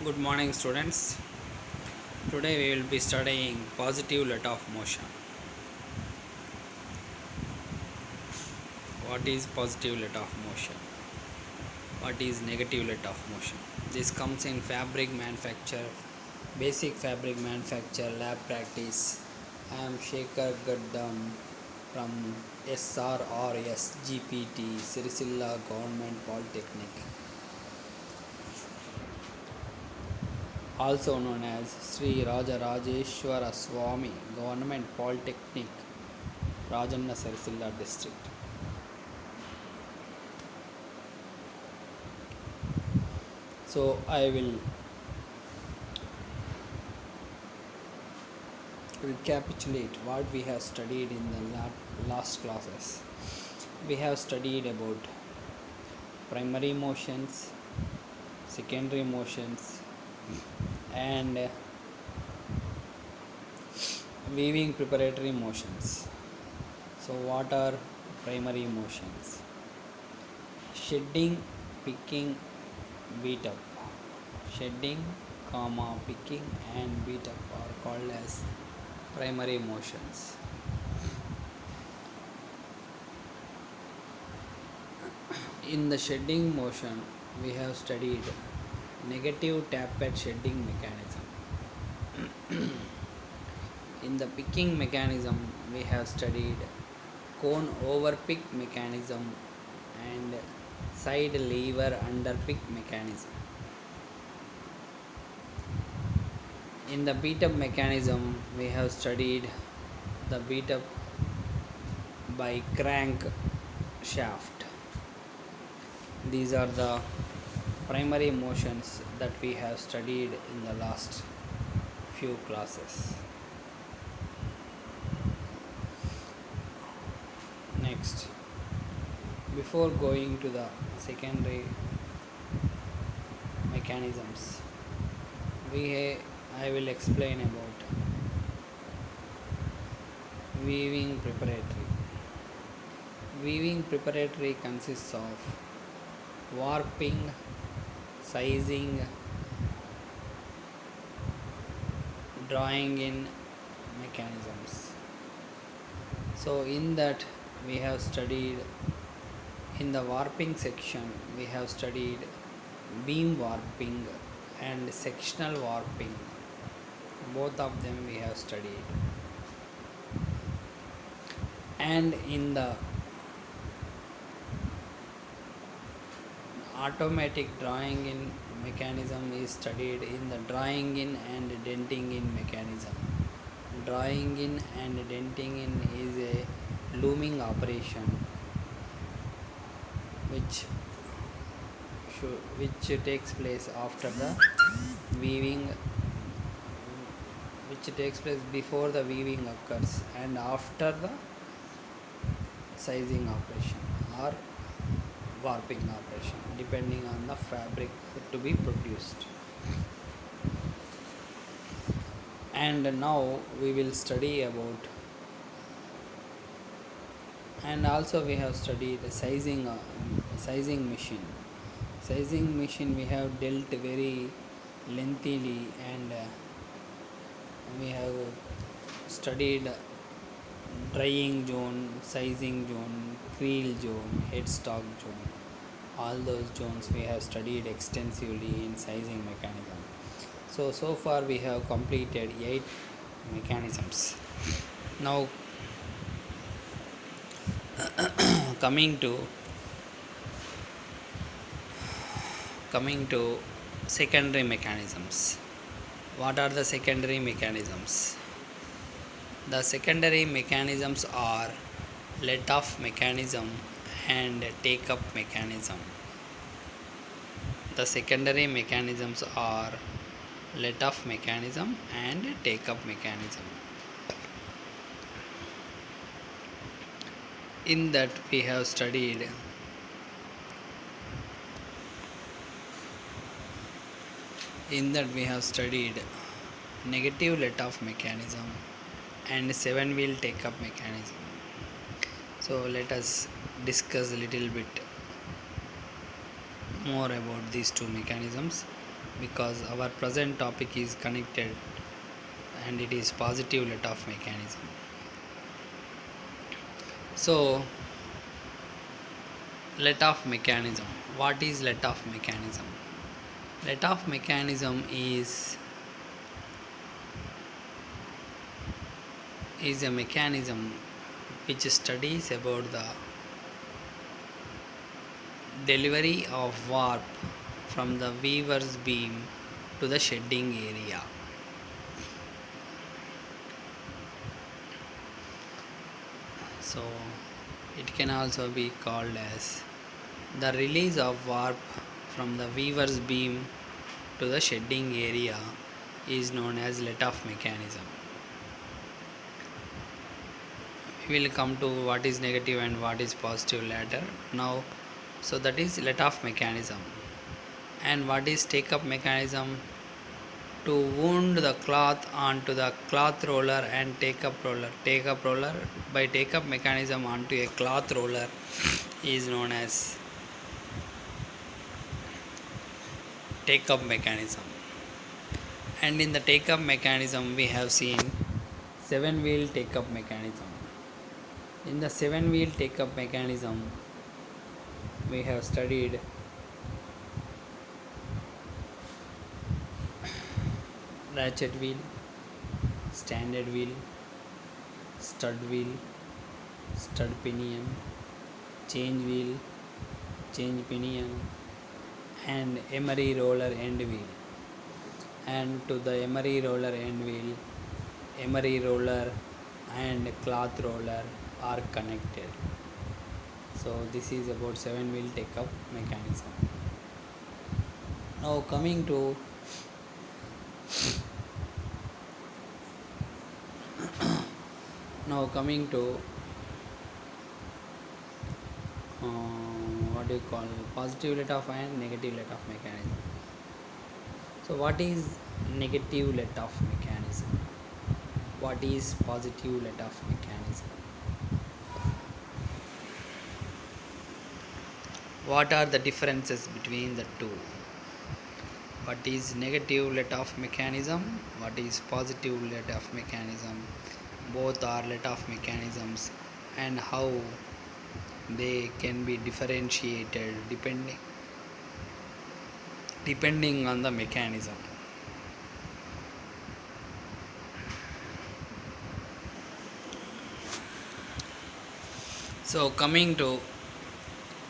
Good morning, students. Today we will be studying positive let off motion. What is positive let off motion? What is negative let off motion? This comes in fabric manufacture, basic fabric manufacture lab practice. I am Shekhar Gaddam from SRRS GPT, Sirisilla Government Polytechnic, also known as Sri Rajarajeshwara Swami Government Polytechnic, Rajanna Sirisilla district. So I will recapitulate what we have studied in the last classes. We have studied about primary motions, secondary motions, and weaving preparatory motions. So what are primary motions? Shedding, picking, beat up. Shedding, picking and beat up are called as primary motions. In the shedding motion, we have studied negative tappet shedding mechanism. In the picking mechanism, we have studied cone over pick mechanism and side lever under pick mechanism. In the beat up mechanism, we have studied the beat up by crank shaft. These are the primary motions that we have studied in the last few classes. Next, before going to the secondary mechanisms, I will explain about weaving preparatory. Weaving preparatory consists of warping, sizing, drawing in mechanisms. So in that we have studied, in the warping section we have studied beam warping and sectional warping. Both of them we have studied. And in the automatic drawing in mechanism is studied in the drawing in and denting in mechanism. Drawing in and denting in is a looming operation which takes place after the weaving, which takes place before the weaving occurs and after the sizing operation or warping operation, depending on the fabric to be produced. And now we will study about, and also we have studied sizing machine. Sizing machine we have dealt very lengthily, and we have studied drying zone, sizing zone, creel zone, headstock zone. All those zones we have studied extensively in sizing mechanism. So far we have completed 8 mechanisms. Now coming to secondary mechanisms. What are the secondary mechanisms? The secondary mechanisms are let off mechanism and take up mechanism. The secondary mechanisms are let off mechanism and take up mechanism. In that we have studied negative let off mechanism and 7-wheel take up mechanism. So let us discuss a little bit more about these two mechanisms. because our present topic is connected and it is positive let-off mechanism. So, let-off mechanism. What is let-off mechanism? Let-off mechanism is a mechanism which studies about the delivery of warp from the weaver's beam to the shedding area. So it can also be called as the release of warp from the weaver's beam to the shedding area is known as let-off mechanism. We will come to what is negative and what is positive later. Now, so that is let-off mechanism. And what is take-up mechanism? To wound the cloth onto the cloth roller and take-up roller. Take-up roller by take-up mechanism onto a cloth roller is known as take-up mechanism. And in the take-up mechanism we have seen 7-wheel take-up mechanism. In the 7-wheel take-up mechanism we have studied ratchet wheel, standard wheel, stud wheel, stud pinion, change wheel, change pinion, and emery roller end wheel. And to the emery roller end wheel, emery roller and cloth roller are connected. So this is about 7-wheel take-up mechanism. Now coming to what do you call positive let-off and negative let-off mechanism. So what is negative let-off mechanism? What is positive let-off mechanism? What are the differences between the two? What is negative let-off mechanism? What is positive let-off mechanism? Both are let-off mechanisms, and how they can be differentiated depending on the mechanism. So coming to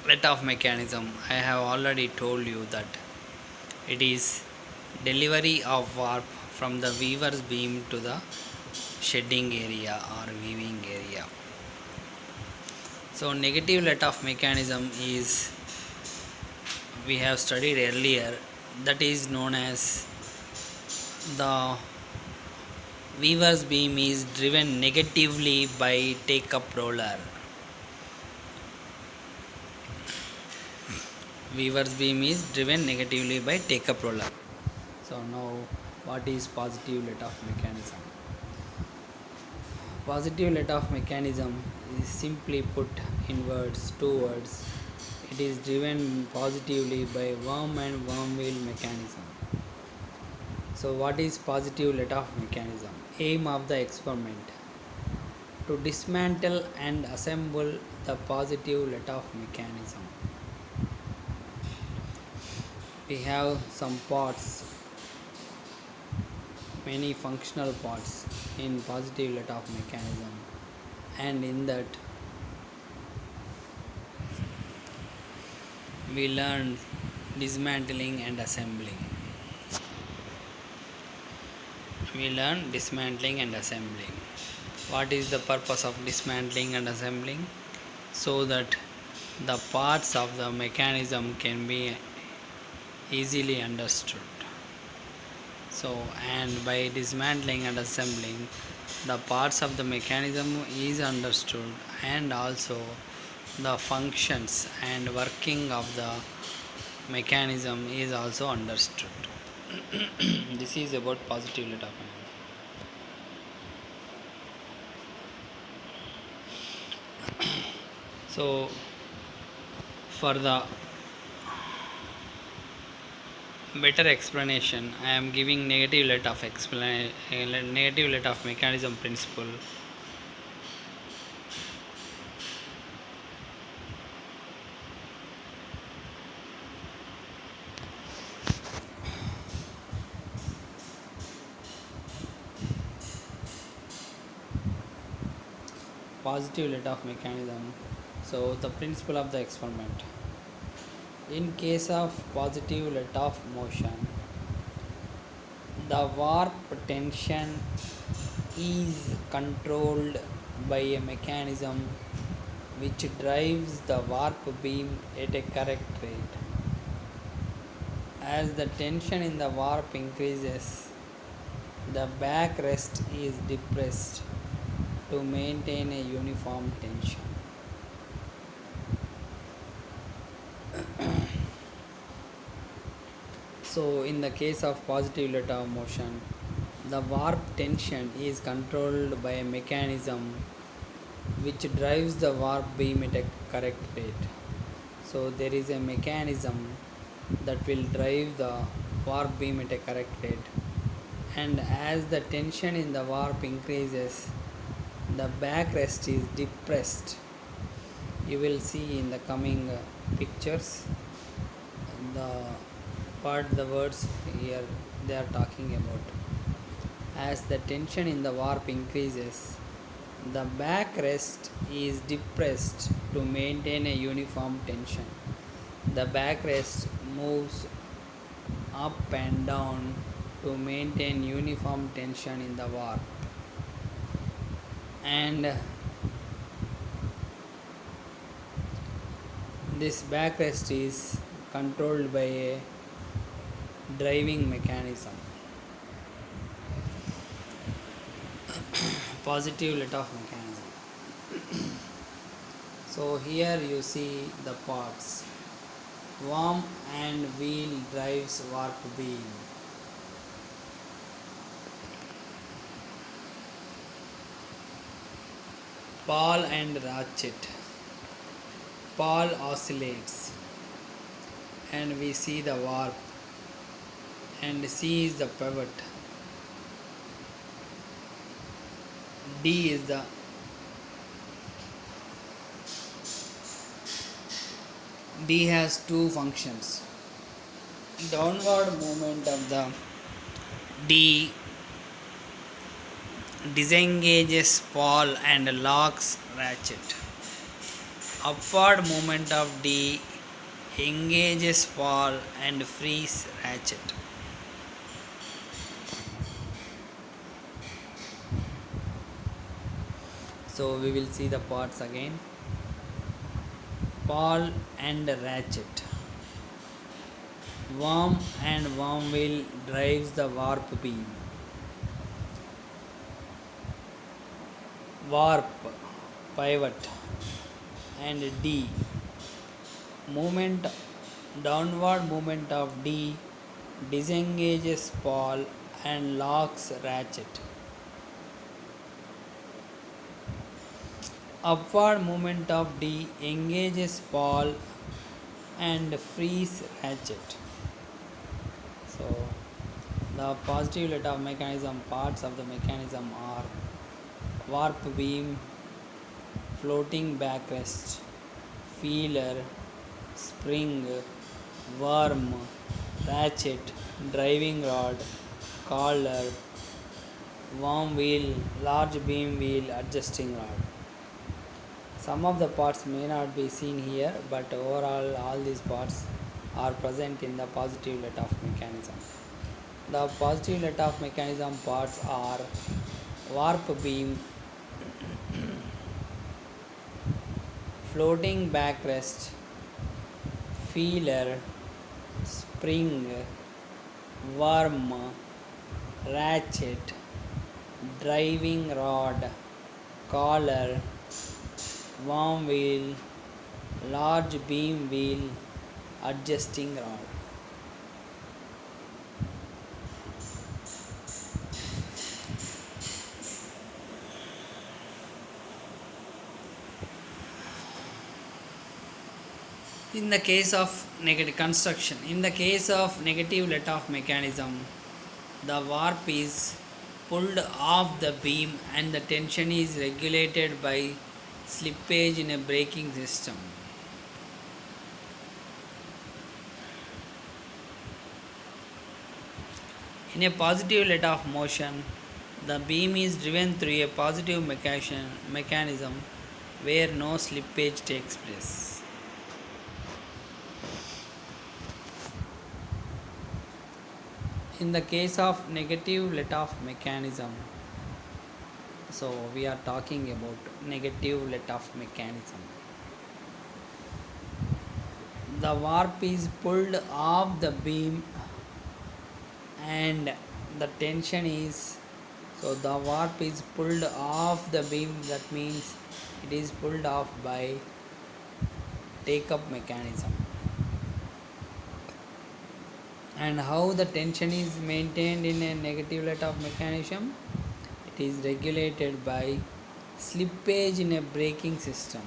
let-off mechanism, I have already told you that it is delivery of warp from the weaver's beam to the shedding area or weaving area. So negative let-off mechanism is, we have studied earlier, that is known as the weaver's beam is driven negatively by take-up roller. Weaver's beam is driven negatively by take-up roller. So now what is positive let-off mechanism? Positive let-off mechanism is simply put in words, two words. It is driven positively by worm and worm wheel mechanism. So what is positive let-off mechanism? Aim of the experiment: to dismantle and assemble the positive let-off mechanism. We have some parts, many functional parts in positive let-off mechanism, and in that we learn dismantling and assembling. What is the purpose of dismantling and assembling? So that the parts of the mechanism can be easily understood. So, and by dismantling and assembling, the parts of the mechanism is understood, and also the functions and working of the mechanism is also understood. This is about positive let-off mechanism. So for the better explanation, I am giving negative let of negative let of mechanism principle. Positive let of mechanism. So the principle of the experiment. In case of positive let of motion, the warp tension is controlled by a mechanism which drives the warp beam at a correct rate. As the tension in the warp increases, the backrest is depressed to maintain a uniform tension. So, in the case of positive let of motion, the warp tension is controlled by a mechanism which drives the warp beam at a correct rate. So, there is a mechanism that will drive the warp beam at a correct rate, and as the tension in the warp increases, the backrest is depressed. You will see in the coming pictures the the words here they are talking about. As the tension in the warp increases, the backrest is depressed to maintain a uniform tension. The backrest moves up and down to maintain uniform tension in the warp, and this backrest is controlled by a driving mechanism. Positive let off mechanism. So here you see the parts. Worm and wheel drives warp beam. Pawl and ratchet. Pawl oscillates and we see the warp, and C is the pivot. D is the D has two functions. Downward movement of the D disengages pawl and locks ratchet. Upward movement of D engages pawl and frees ratchet. So we will see the parts again. Pawl and ratchet. Worm and worm wheel drives the warp beam. Warp, pivot, and D. Movement, downward movement of D disengages pawl and locks ratchet. Upward movement of D engages pawl and frees ratchet. So the positive let off mechanism parts of the mechanism are warp beam, floating backrest, feeler, spring, worm, ratchet, driving rod, collar, worm wheel, large beam wheel, adjusting rod. Some of the parts may not be seen here, but overall all these parts are present in the positive let off mechanism. The positive let off mechanism parts are warp beam, floating backrest, feeler, spring, worm, ratchet, driving rod, collar, worm wheel, large beam wheel, adjusting rod. In the case of negative construction. In the case of negative let-off mechanism, the warp is pulled off the beam and the tension is regulated by slippage in a braking system. In a positive let-off motion, the beam is driven through a positive mechanism where no slippage takes place. In the case of negative let-off mechanism, so we are talking about negative let-off mechanism. The warp is pulled off the beam and the tension is, so the warp is pulled off the beam, that means it is pulled off by take up mechanism. And how the tension is maintained in a negative let-off mechanism? It is regulated by slippage in a braking system.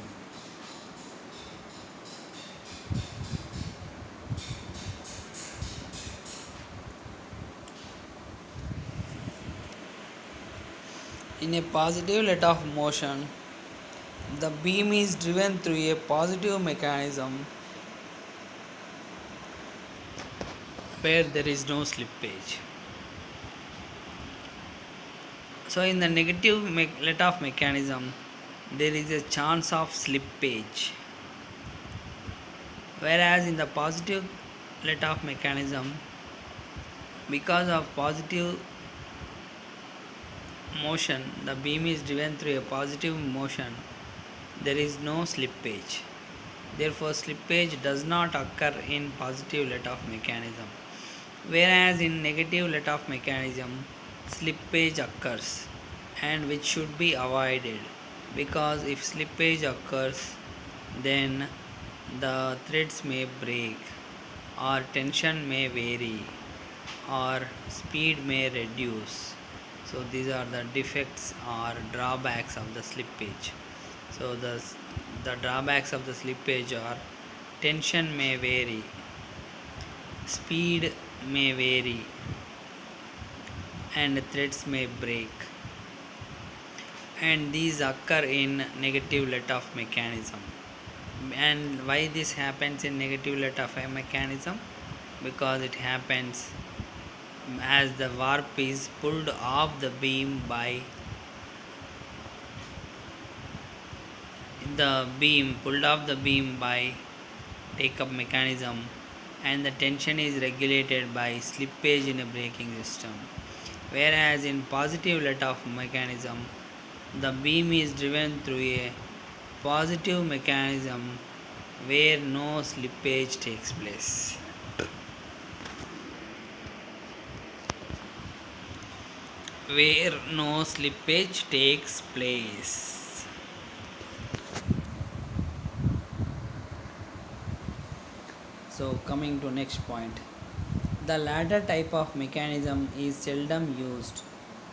In a positive let-off motion, the beam is driven through a positive mechanism where there is no slippage. So in the negative let-off mechanism, there is a chance of slippage, whereas in the positive let-off mechanism, because of positive motion, the beam is driven through a positive motion, there is no slippage. Therefore, slippage does not occur in positive let-off mechanism, whereas in negative let-off mechanism, slippage occurs, and which should be avoided, because if slippage occurs, then the threads may break, or tension may vary, or speed may reduce. So these are the defects or drawbacks of the slippage. So the drawbacks of the slippage are tension may vary, speed may vary, and threads may break, and these occur in negative let-off mechanism. And why this happens in negative let-off mechanism? Because it happens as the warp is pulled off the beam by take up mechanism, and the tension is regulated by slippage in a braking system. Whereas in positive let-off mechanism, the beam is driven through a positive mechanism where no slippage takes place. Where no slippage takes place. So coming to next point, the latter type of mechanism is seldom used,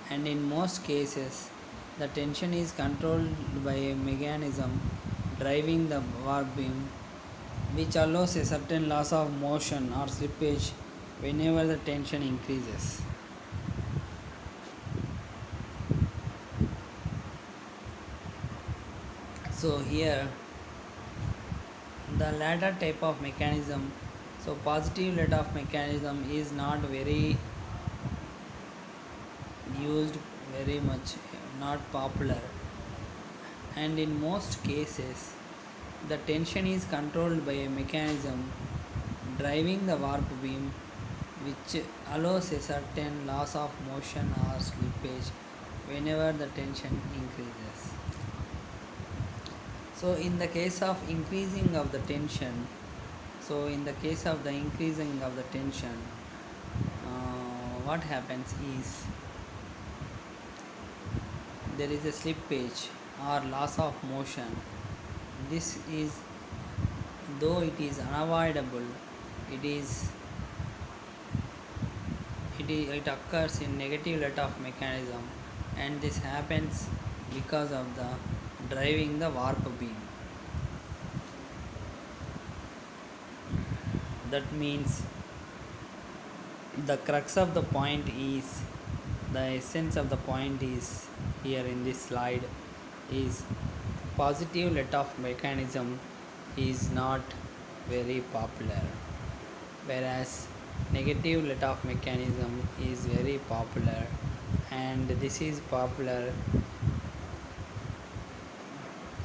and in most cases the tension is controlled by a mechanism driving the warp beam, which allows a certain loss of motion or slippage whenever the tension increases. So here the latter type of mechanism, so positive let-off mechanism is not very used, very much not popular, and in most cases the tension is controlled by a mechanism driving the warp beam, which allows a certain loss of motion or slippage whenever the tension increases. So in the case of increasing of the tension, what happens is there is a slippage or loss of motion. This is, though it is unavoidable, it occurs in negative let-off mechanism, and this happens because of the driving the warp beam. That means the crux of the point is, the essence of the point is here in this slide is positive let off mechanism is not very popular, whereas negative let off mechanism is very popular. And this is popular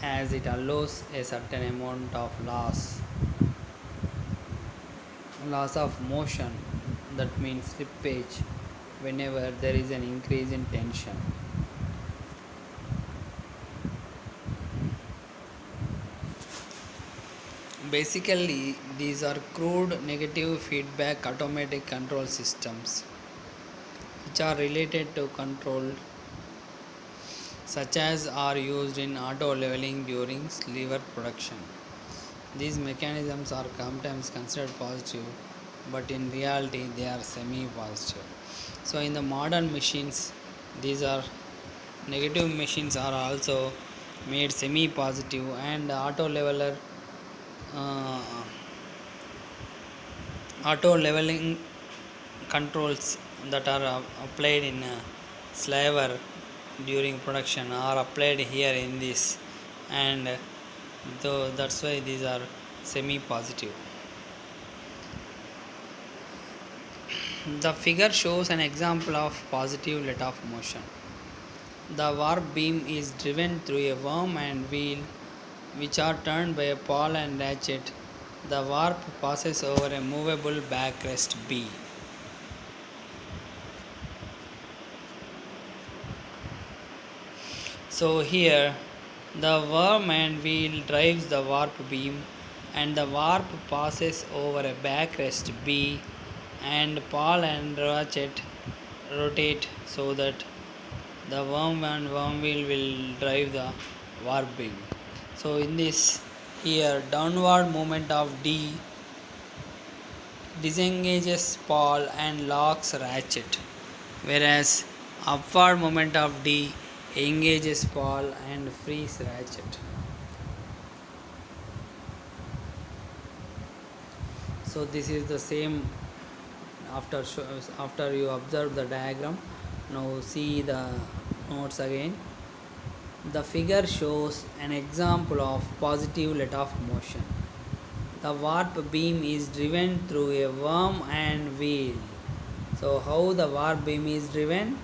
as it allows a certain amount of loss of motion, that means slippage, whenever there is an increase in tension. Basically, these are crude negative feedback automatic control systems which are related to control, such as are used in auto leveling during lever production. These mechanisms are sometimes considered positive, but in reality they are semi-positive. So in the modern machines, these are negative machines are also made semi-positive, and uh, auto leveling controls that are applied in slaver during production are applied here in this, and though that's why these are semi positive. The figure shows an example of positive let off motion. The warp beam is driven through a worm and wheel which are turned by a pawl and ratchet. The warp passes over a movable backrest B. So here the worm and wheel drives the warp beam, and the warp passes over a backrest B, and pawl and ratchet rotate so that the worm and worm wheel will drive the warp beam. So in this here downward movement of D disengages pawl and locks ratchet, whereas upward movement of D engages pawl and frees ratchet. So this is the same after you observe the diagram. Now see the notes again. The figure shows an example of positive let off motion. The warp beam is driven through a worm and wheel. So how the warp beam is driven?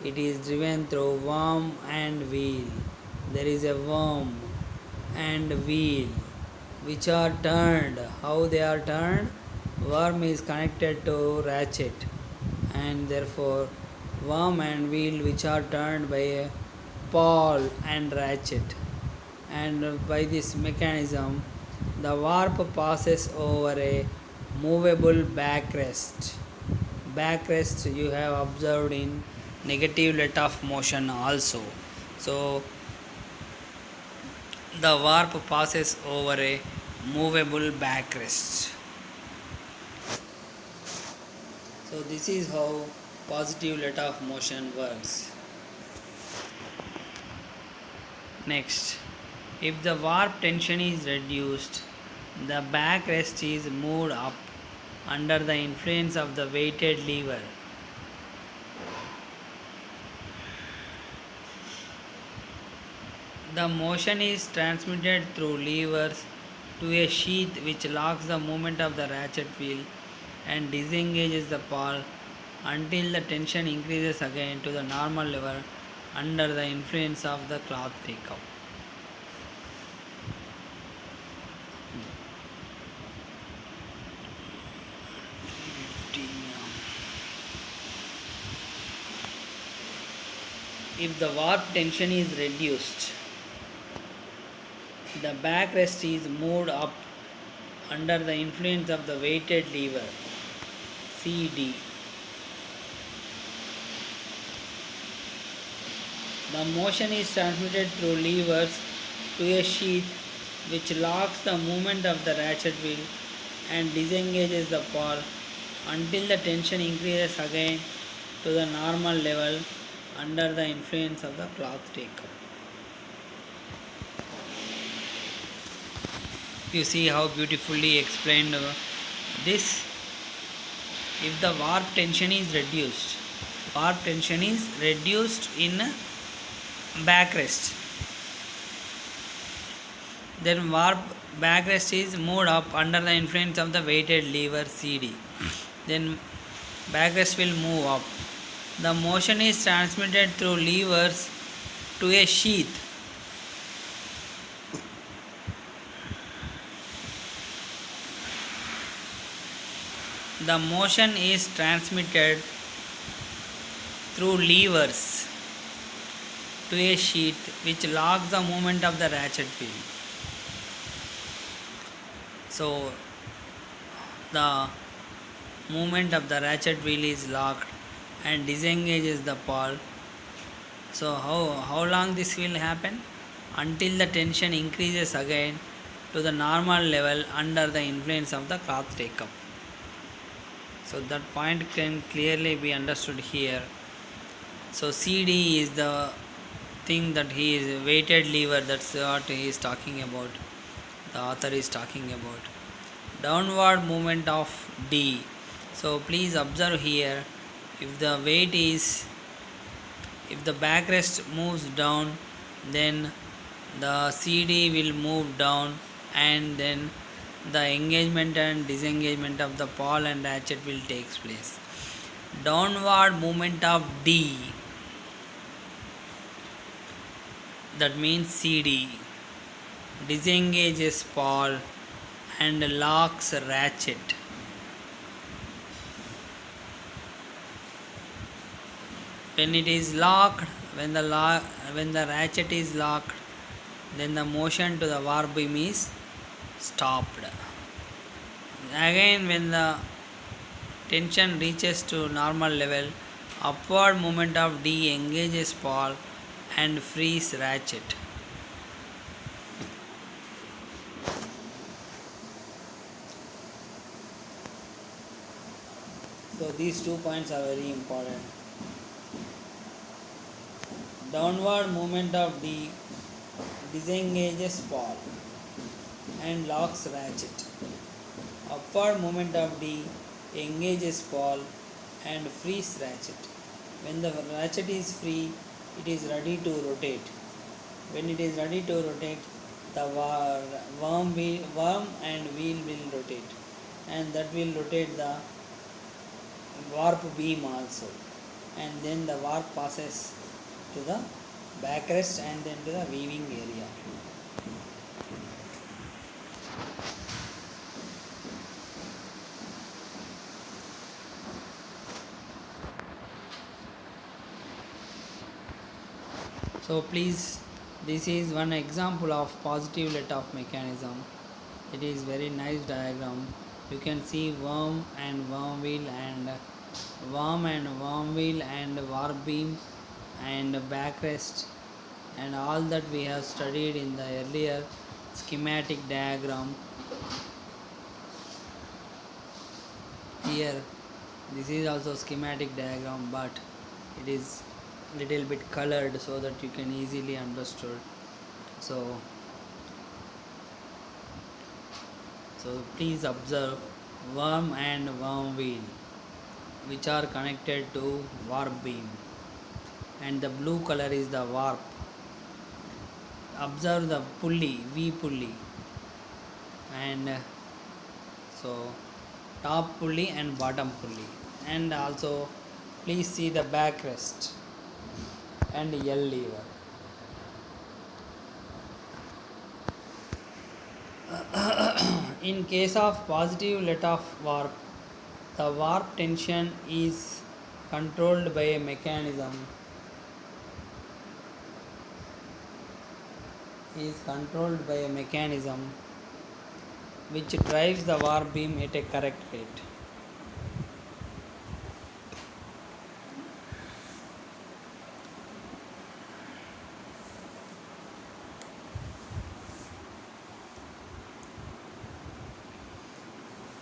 It is driven through worm and wheel. There is a worm and wheel which are turned. How they are turned? Worm is connected to ratchet, and therefore worm and wheel which are turned by a pawl and ratchet, and by this mechanism the warp passes over a movable backrest. Backrest you have observed in negative let off motion also. So the warp passes over a movable backrest. So this is how positive let off motion works. Next, if the warp tension is reduced, the backrest is moved up under the influence of the weighted lever. The motion is transmitted through levers to a sheath which locks the movement of the ratchet wheel and disengages the pawl until the tension increases again to the normal level under the influence of the cloth takeout. If the warp tension is reduced, the backrest is moved up under the influence of the weighted lever CD. The motion is transmitted through levers to a sheath which locks the movement of the ratchet wheel and disengages the pawl until the tension increases again to the normal level under the influence of the cloth takeout. You see how beautifully explained this, if the warp tension is reduced in backrest, then warp backrest is moved up under the influence of the weighted lever CD. Then backrest will move up. The motion is transmitted through levers to a sheath. The motion is transmitted through levers to a sheath which locks the movement of the ratchet wheel. So the movement of the ratchet wheel is locked and disengages the pawl. So how long this will happen? Until the tension increases again to the normal level under the influence of the cloth take-up. So that point can clearly be understood here. So CD is the thing that he is weighted lever, that's what he is talking about, the author is talking about. Downward movement of D. So please observe here, if the backrest moves down, then the CD will move down, and then the engagement and disengagement of the pawl and ratchet will take place. Downward movement of D, that means CD, disengages pawl and locks ratchet. When it is locked, when the ratchet is locked, then the motion to the warp beam is stopped. Again, when the tension reaches to normal level, upward movement of D engages pawl and frees ratchet. So these 2 points are very important. Downward movement of D disengages pawl and locks ratchet. Upward movement of D engages pawl and frees ratchet. When the ratchet is free, it is ready to rotate. When it is ready to rotate, the worm and wheel will rotate, and that will rotate the warp beam also, and then the warp passes to the backrest and then to the weaving area. So please, this is one example of positive let-off mechanism. It is very nice diagram. You can see worm and worm wheel and warp beam and backrest, and all that we have studied in the earlier schematic diagram. Here this is also schematic diagram, but it is little bit colored so that you can easily understood. So please observe worm and worm wheel which are connected to warp beam, and the blue color is the warp. Observe the pulley, V pulley, and so top pulley and bottom pulley, and also please see the backrest and L lever. In case of positive let-off warp, the warp tension is controlled by a mechanism which drives the warp beam at a correct rate.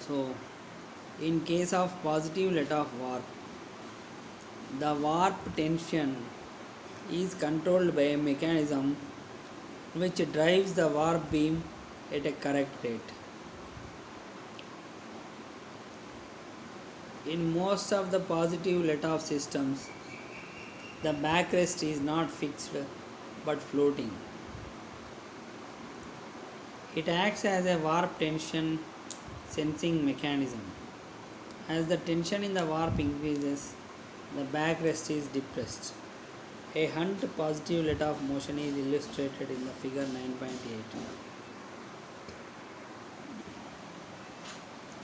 So in case of positive let-off warp, the warp tension is controlled by a mechanism which drives the warp beam at a correct rate. In most of the positive let-off systems, the backrest is not fixed but floating. It acts as a warp tension sensing mechanism. As the tension in the warp increases, the backrest is depressed. A Hunt positive let-off motion is illustrated in the figure 9.8.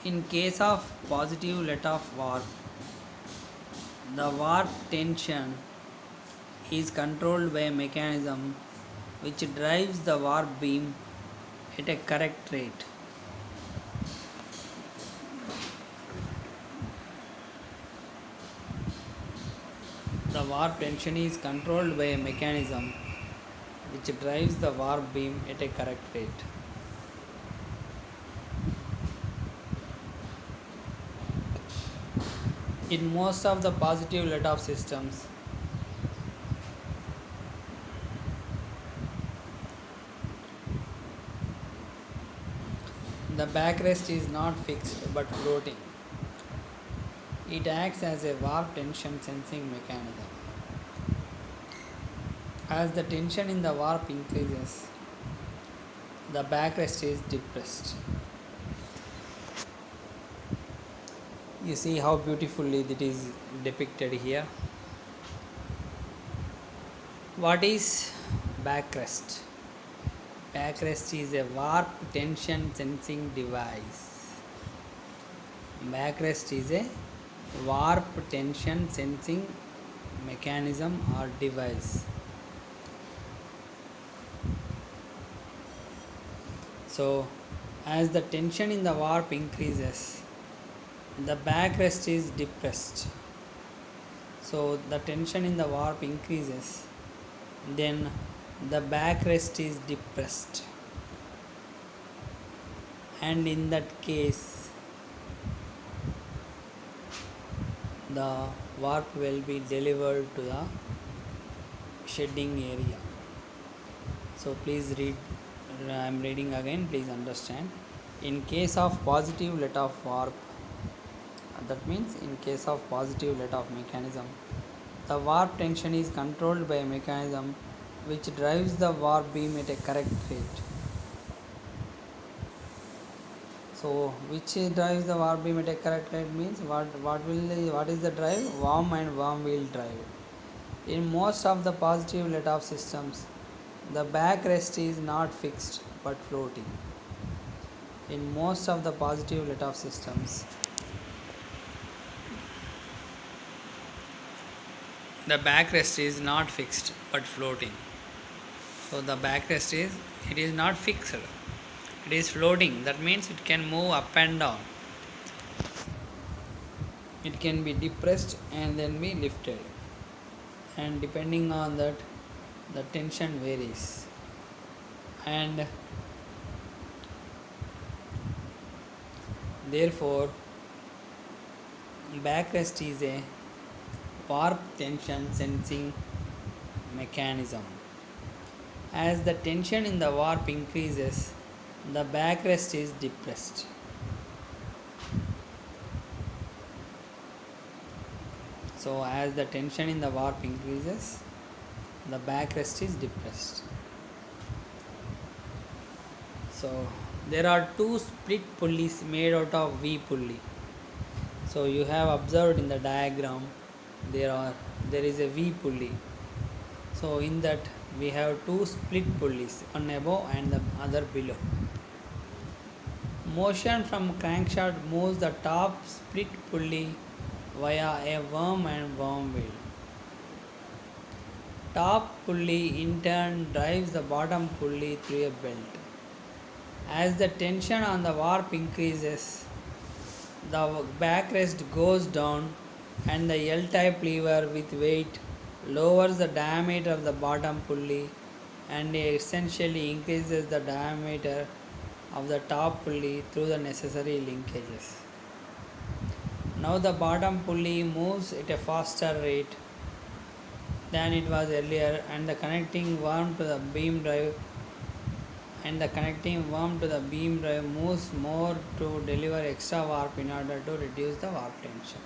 In case of positive let-off warp, the warp tension is controlled by a mechanism which drives the warp beam at a correct rate. The warp tension is controlled by a mechanism which drives the warp beam at a correct rate. In most of the positive let-off systems, the backrest is not fixed but floating. It acts as a warp tension sensing mechanism. As the tension in the warp increases, the backrest is depressed. You see how beautifully it is depicted here. What is backrest? Backrest is a warp tension sensing device. Backrest is a warp tension sensing mechanism or device. So, as the tension in the warp increases, the backrest is depressed. So, the tension in the warp increases, then the backrest is depressed, and in that case, the warp will be delivered to the shedding area. So, please read. I am reading again, please understand. In case of positive let-off warp, that means in case of positive let-off mechanism, the warp tension is controlled by a mechanism which drives the warp beam at a correct rate. So, which drives the warp beam at a correct rate means what is the drive? Worm and worm wheel drive. In most of the positive let-off systems, the backrest is not fixed but floating. In most of the positive let-off systems, the backrest is not fixed but floating. So the backrest is not fixed. It is floating. That means it can move up and down. It can be depressed and then be lifted. And depending on that, the tension varies. And therefore, backrest is a warp tension sensing mechanism. As the tension in the warp increases, the backrest is depressed. So, as the tension in the warp increases, the backrest is depressed. So, there are two split pulleys made out of V pulley. So, you have observed in the diagram there is a V pulley. So, in that we have two split pulleys, one above and the other below. Motion from crankshaft moves the top split pulley via a worm and worm wheel. Top pulley in turn drives the bottom pulley through a belt. As the tension on the warp increases, the backrest goes down and the L-type lever with weight lowers the diameter of the bottom pulley and essentially increases the diameter of the top pulley through the necessary linkages. Now the bottom pulley moves at a faster rate than it was earlier, and the connecting worm to the beam drive moves more to deliver extra warp in order to reduce the warp tension.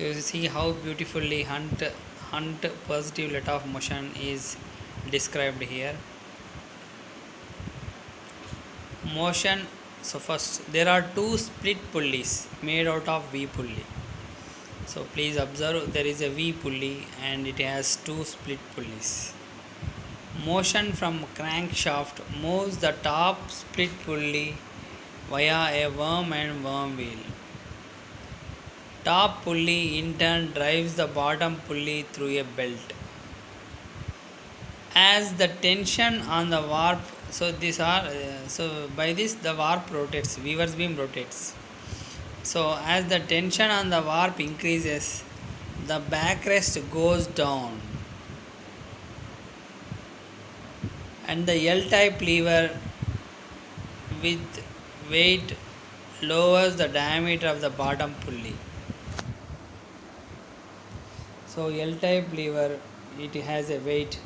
You see how beautifully hunt positive let of motion is described here. Motion. So first there are two split pulleys made out of V pulley. So please observe there is a V pulley and it has two split pulleys. Motion from crankshaft moves the top split pulley via a worm and worm wheel. Top pulley in turn drives the bottom pulley through a belt. As the tension on the warp, so by this the warp rotates, weaver's beam rotates. So as the tension on the warp increases, the backrest goes down and the L-type lever with weight lowers the diameter of the bottom pulley. So L-type lever, it has a weight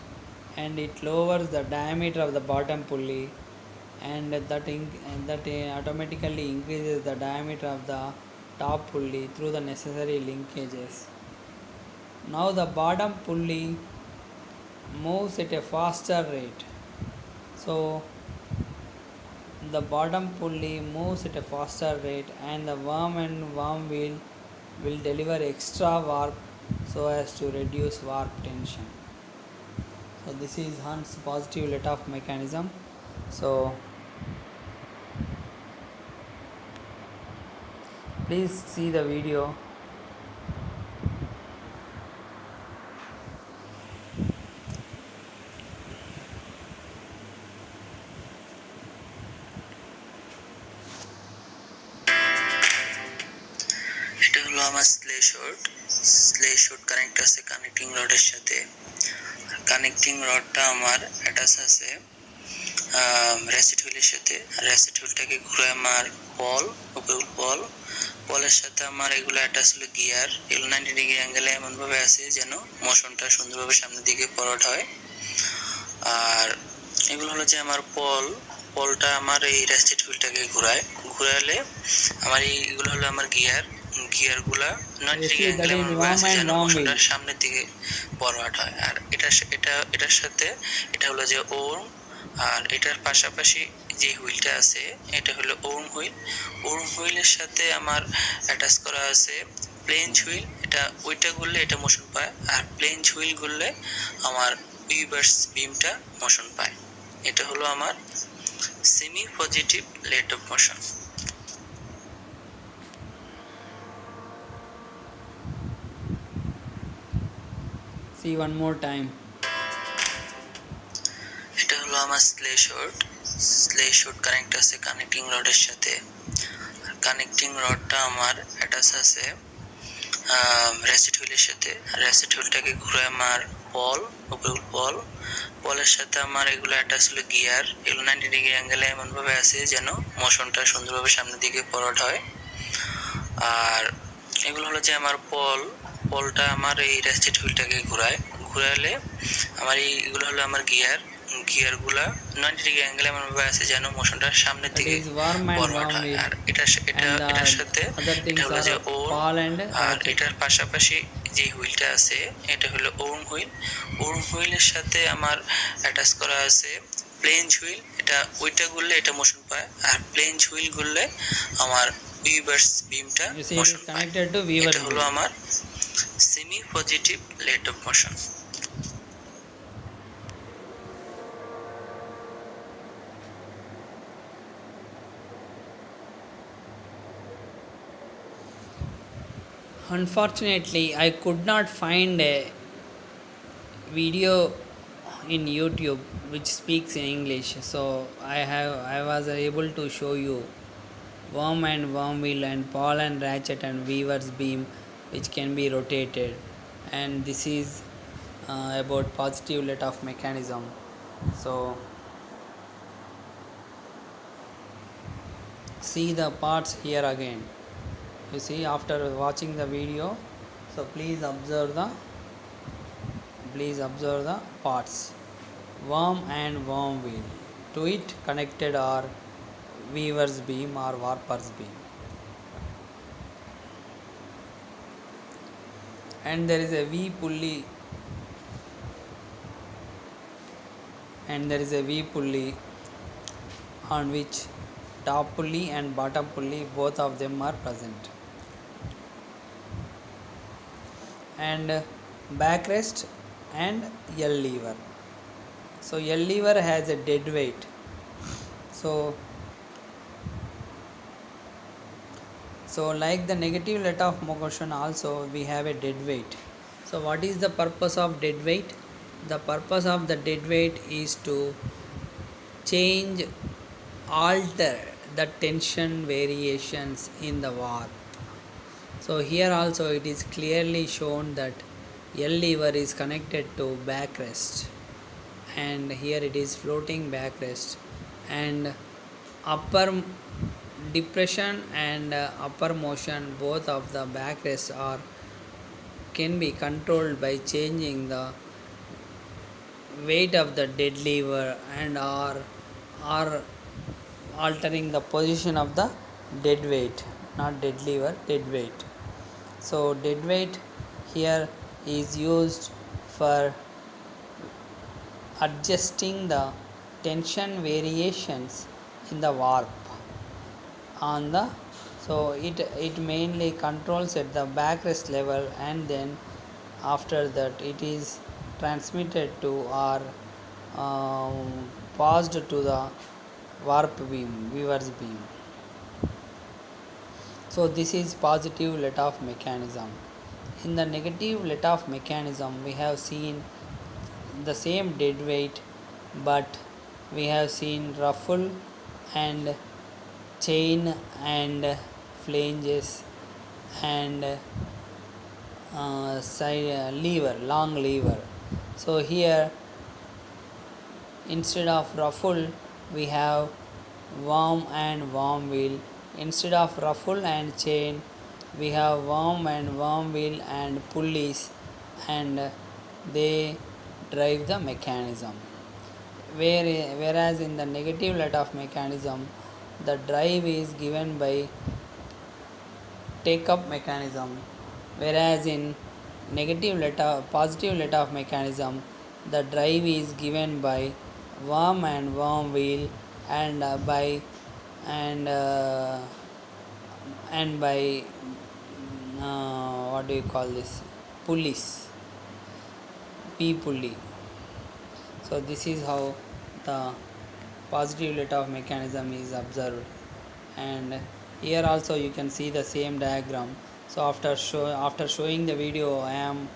and it lowers the diameter of the bottom pulley, and that automatically increases the diameter of the top pulley through the necessary linkages. Now the bottom pulley moves at a faster rate. So the bottom pulley moves at a faster rate and the worm and worm wheel will deliver extra warp so as to reduce warp tension. So this is Hunt's positive let-off mechanism. So please see the video. এটা হলো আমার স্লে short connect আছে connecting রডের সাথে। Connecting রডটা আমার attach আছে রেসিট হুইলের সাথে। রেসিট হুইলটাকে ঘুরে আমার পলের সাথে আমার এগুলো অ্যাটাচ হলো গিয়ার। এগুলো 90 ডিগ্রি অ্যাঙ্গেলে এমনভাবে আছে যেন মোশনটা সুন্দরভাবে সামনের দিকে ফরওয়ার্ড হয়। আর এগুলো হলো যে আমার পলটা আমার এই রেসিট হুইলটাকে ঘুরালে আমার এইগুলো হলো আমার গিয়ারগুলা 90 ডিগ্রি অ্যাঙ্গেলে এমনভাবে আছে যেন মোশনটা সামনের দিকে ফরওয়ার্ড হয়। আর এটার সাথে এটা হলো যে ওর্ম, আর এটার পাশাপাশি যে হুইলটা আছে এটা হলো ওর্ম হুইলের সাথে আমার অ্যাটাচ করা আছে প্লেঞ্জ হুইল। ওইটা ঘুরলে এটা মোশন পায়, আর প্লেঞ্জ হুইল ঘুরলে আমার উইভার্স বিমটা মোশন পায়। এটা হলো আমার semi positive let of motion. See one more time. এটা হলো আমার স্লে শর্ট কানেক্ট আছে কানেক্টিং রডের সাথে। কানেক্টিং রডটা আমার অ্যাটাচ আছে রেসিট হুইলের সাথে। রেসিট হুইলটাকে ঘুরে আমার পলের সাথে আমার এগুলো অ্যাটাচ হলো গিয়ার। এগুলো 90 ডিগ্রি অ্যাঙ্গেলে এমনভাবে আছে যেন মোশনটা সুন্দরভাবে সামনের দিকে ফরওয়ার্ড হয়। আর এগুলো হলো যে আমার পলটা আমার এই রেসিট হুইলটাকে ঘুরালে আমার এইগুলো হলো আমার গিয়ারগুলা 90 ডিগ্রি অ্যাঙ্গেলে এমনভাবে আছে যেন মোশনটা সামনের দিকে ফরওয়ার্ড হয়। আর এটার সাথে এটা হলো যে ওর্ম, আর এটার পাশাপাশি যে হুইলটা আছে এটা হলো ওর্ম হুইলের সাথে আমার অ্যাটাচ করা আছে প্লেঞ্জ হুইল। ওইটা ঘুরলে এটা মোশন পায়, আর প্লেঞ্জ হুইল ঘুরলে আমার উইভার্স বিমটা মোশন পায়। এটা হলো আমার semi positive let of motion. Unfortunately, I could not find a video in YouTube which speaks in English, so I was able to show you worm and worm wheel and ball and ratchet and weaver's beam which can be rotated, and this is about positive let-off mechanism. So see the parts here again. You see after watching the video, so please observe the parts. Worm and worm wheel, to it connected are weaver's beam or warper's beam. and there is a V pulley, and there is a V pulley on which top pulley and bottom pulley, both of them are present. And backrest and L lever. So L lever has a dead weight. So like the negative let off motion also we have a dead weight. So what is the purpose of dead weight? The purpose of the dead weight is to change, alter the tension variations in the warp. So here also it is clearly shown that L lever is connected to backrest, and here it is floating backrest, and upper depression and upper motion, both of the backrest can be controlled by changing the weight of the dead lever and or altering the position of the dead weight, not dead lever, dead weight. So dead weight here is used for adjusting the tension variations in the warp on the, so it mainly controls at the backrest level, and then after that it is transmitted to or passed to the warp beam, weaver's beam. So this is positive let off mechanism. In the negative let off mechanism we have seen the same dead weight, but we have seen ruffle and chain and flanges and side lever, long lever. So here instead of ruffle we have worm and worm wheel. Instead of ruffle and chain we have worm and worm wheel and pulleys, and they drive the mechanism. Whereas in the negative let off mechanism the drive is given by take up mechanism, whereas in positive let off mechanism the drive is given by worm and worm wheel and by what do you call this, pulleys, P pulley. So this is how the positive let off mechanism is observed, and here also you can see the same diagram. So after showing the video I am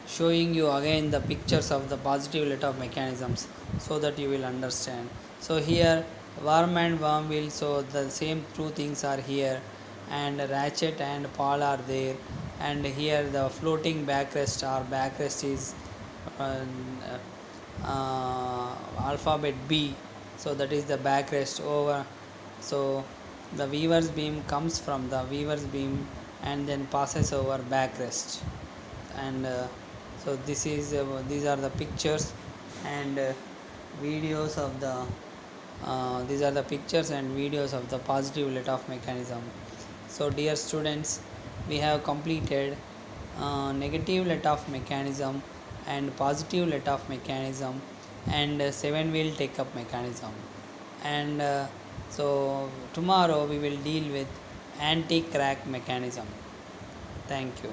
showing you again the pictures of the positive let off mechanisms so that you will understand. So here worm and worm wheel, so the same two things are here, and ratchet and pawl are there, and here the floating backrest is alphabet B, so that is the backrest over. So the weaver's beam comes from the weaver's beam and then passes over backrest, and so these are the pictures and videos of the these are the pictures and videos of the positive let off mechanism. So dear students, we have completed negative let off mechanism and positive let off mechanism and 7-wheel take up mechanism, and so tomorrow we will deal with anti crack mechanism. Thank you.